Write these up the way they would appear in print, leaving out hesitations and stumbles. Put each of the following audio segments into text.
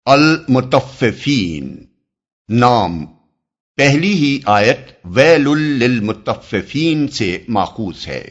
المطففین نام پہلی ہی آیت ویل للمطففین سے ماخوذ ہے۔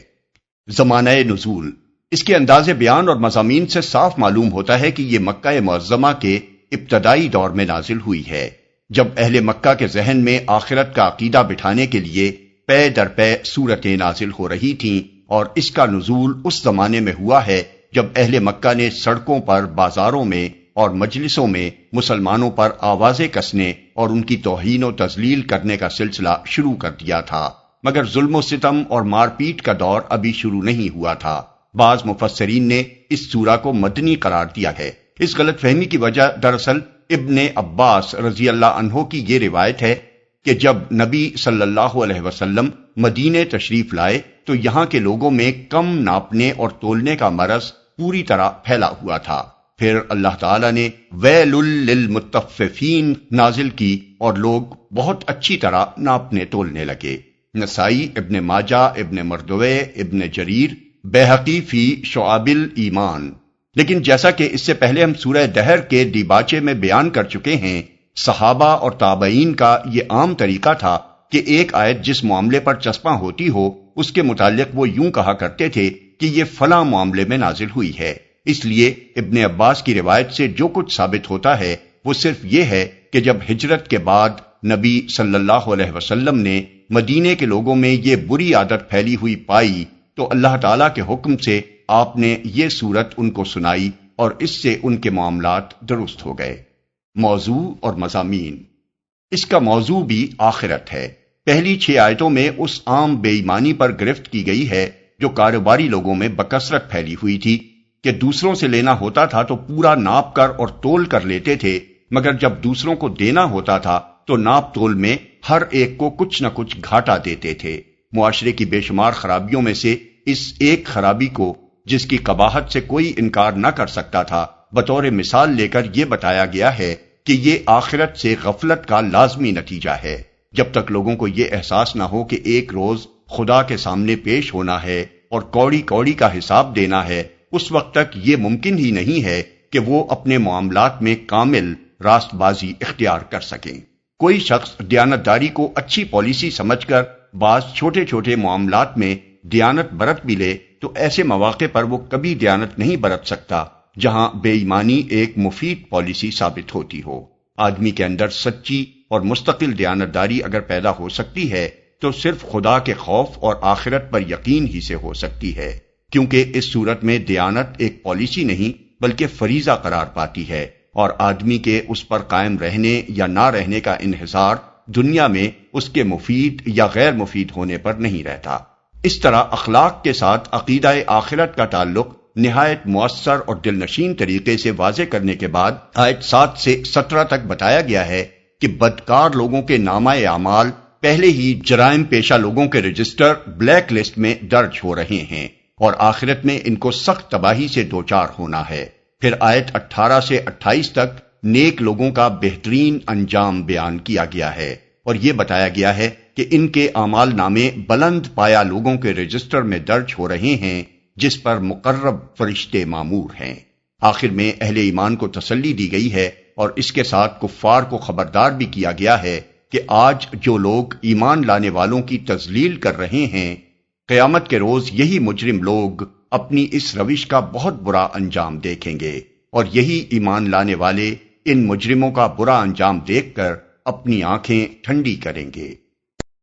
زمانہ نزول اس کے انداز بیان اور مضامین سے صاف معلوم ہوتا ہے کہ یہ مکہ معظمہ کے ابتدائی دور میں نازل ہوئی ہے، جب اہل مکہ کے ذہن میں آخرت کا عقیدہ بٹھانے کے لیے پے در پے صورتیں نازل ہو رہی تھیں، اور اس کا نزول اس زمانے میں ہوا ہے جب اہل مکہ نے سڑکوں پر، بازاروں میں اور مجلسوں میں مسلمانوں پر آوازیں کسنے اور ان کی توہین و تذلیل کرنے کا سلسلہ شروع کر دیا تھا، مگر ظلم و ستم اور مار پیٹ کا دور ابھی شروع نہیں ہوا تھا۔ بعض مفسرین نے اس سورہ کو مدنی قرار دیا ہے۔ اس غلط فہمی کی وجہ دراصل ابن عباس رضی اللہ عنہ کی یہ روایت ہے کہ جب نبی صلی اللہ علیہ وسلم مدینے تشریف لائے تو یہاں کے لوگوں میں کم ناپنے اور تولنے کا مرض پوری طرح پھیلا ہوا تھا۔ پھر اللہ تعالیٰ نے ویل للمطففین نازل کی اور لوگ بہت اچھی طرح ناپنے تولنے لگے۔ نسائی، ابن ماجہ، ابن مردوے، ابن جریر، بیہقی فی شعاب الایمان۔ لیکن جیسا کہ اس سے پہلے ہم سورہ دہر کے دیباچے میں بیان کر چکے ہیں، صحابہ اور تابعین کا یہ عام طریقہ تھا کہ ایک آیت جس معاملے پر چسپاں ہوتی ہو اس کے متعلق وہ یوں کہا کرتے تھے کہ یہ فلاں معاملے میں نازل ہوئی ہے۔ اس لیے ابن عباس کی روایت سے جو کچھ ثابت ہوتا ہے وہ صرف یہ ہے کہ جب ہجرت کے بعد نبی صلی اللہ علیہ وسلم نے مدینے کے لوگوں میں یہ بری عادت پھیلی ہوئی پائی تو اللہ تعالیٰ کے حکم سے آپ نے یہ سورت ان کو سنائی اور اس سے ان کے معاملات درست ہو گئے۔ موضوع اور مضامین اس کا موضوع بھی آخرت ہے۔ پہلی 6 آیتوں میں اس عام بے ایمانی پر گرفت کی گئی ہے جو کاروباری لوگوں میں بکثرت پھیلی ہوئی تھی کہ دوسروں سے لینا ہوتا تھا تو پورا ناپ کر اور تول کر لیتے تھے، مگر جب دوسروں کو دینا ہوتا تھا تو ناپ تول میں ہر ایک کو کچھ نہ کچھ گھاٹا دیتے تھے۔ معاشرے کی بے شمار خرابیوں میں سے اس ایک خرابی کو، جس کی قباحت سے کوئی انکار نہ کر سکتا تھا، بطور مثال لے کر یہ بتایا گیا ہے کہ یہ آخرت سے غفلت کا لازمی نتیجہ ہے۔ جب تک لوگوں کو یہ احساس نہ ہو کہ ایک روز خدا کے سامنے پیش ہونا ہے اور کوڑی کوڑی کا حساب دینا ہے، اس وقت تک یہ ممکن ہی نہیں ہے کہ وہ اپنے معاملات میں کامل راست بازی اختیار کر سکیں۔ کوئی شخص دیانتداری کو اچھی پالیسی سمجھ کر بعض چھوٹے چھوٹے معاملات میں دیانت برت بھی لے تو ایسے مواقع پر وہ کبھی دیانت نہیں برت سکتا جہاں بے ایمانی ایک مفید پالیسی ثابت ہوتی ہو۔ آدمی کے اندر سچی اور مستقل دیانتداری اگر پیدا ہو سکتی ہے تو صرف خدا کے خوف اور آخرت پر یقین ہی سے ہو سکتی ہے، کیونکہ اس صورت میں دیانت ایک پالیسی نہیں بلکہ فریضہ قرار پاتی ہے، اور آدمی کے اس پر قائم رہنے یا نہ رہنے کا انحصار دنیا میں اس کے مفید یا غیر مفید ہونے پر نہیں رہتا۔ اس طرح اخلاق کے ساتھ عقیدہ آخرت کا تعلق نہایت مؤثر اور دلنشین طریقے سے واضح کرنے کے بعد آیت 7 سے 17 تک بتایا گیا ہے کہ بدکار لوگوں کے نامہ اعمال پہلے ہی جرائم پیشہ لوگوں کے رجسٹر بلیک لسٹ میں درج ہو رہے ہیں، اور آخرت میں ان کو سخت تباہی سے دوچار ہونا ہے۔ پھر آیت 18 سے 28 تک نیک لوگوں کا بہترین انجام بیان کیا گیا ہے، اور یہ بتایا گیا ہے کہ ان کے اعمال نامے بلند پایا لوگوں کے رجسٹر میں درج ہو رہے ہیں جس پر مقرب فرشتے مامور ہیں۔ آخر میں اہل ایمان کو تسلی دی گئی ہے اور اس کے ساتھ کفار کو خبردار بھی کیا گیا ہے کہ آج جو لوگ ایمان لانے والوں کی تذلیل کر رہے ہیں، قیامت کے روز یہی مجرم لوگ اپنی اس روش کا بہت برا انجام دیکھیں گے، اور یہی ایمان لانے والے ان مجرموں کا برا انجام دیکھ کر اپنی آنکھیں ٹھنڈی کریں گے۔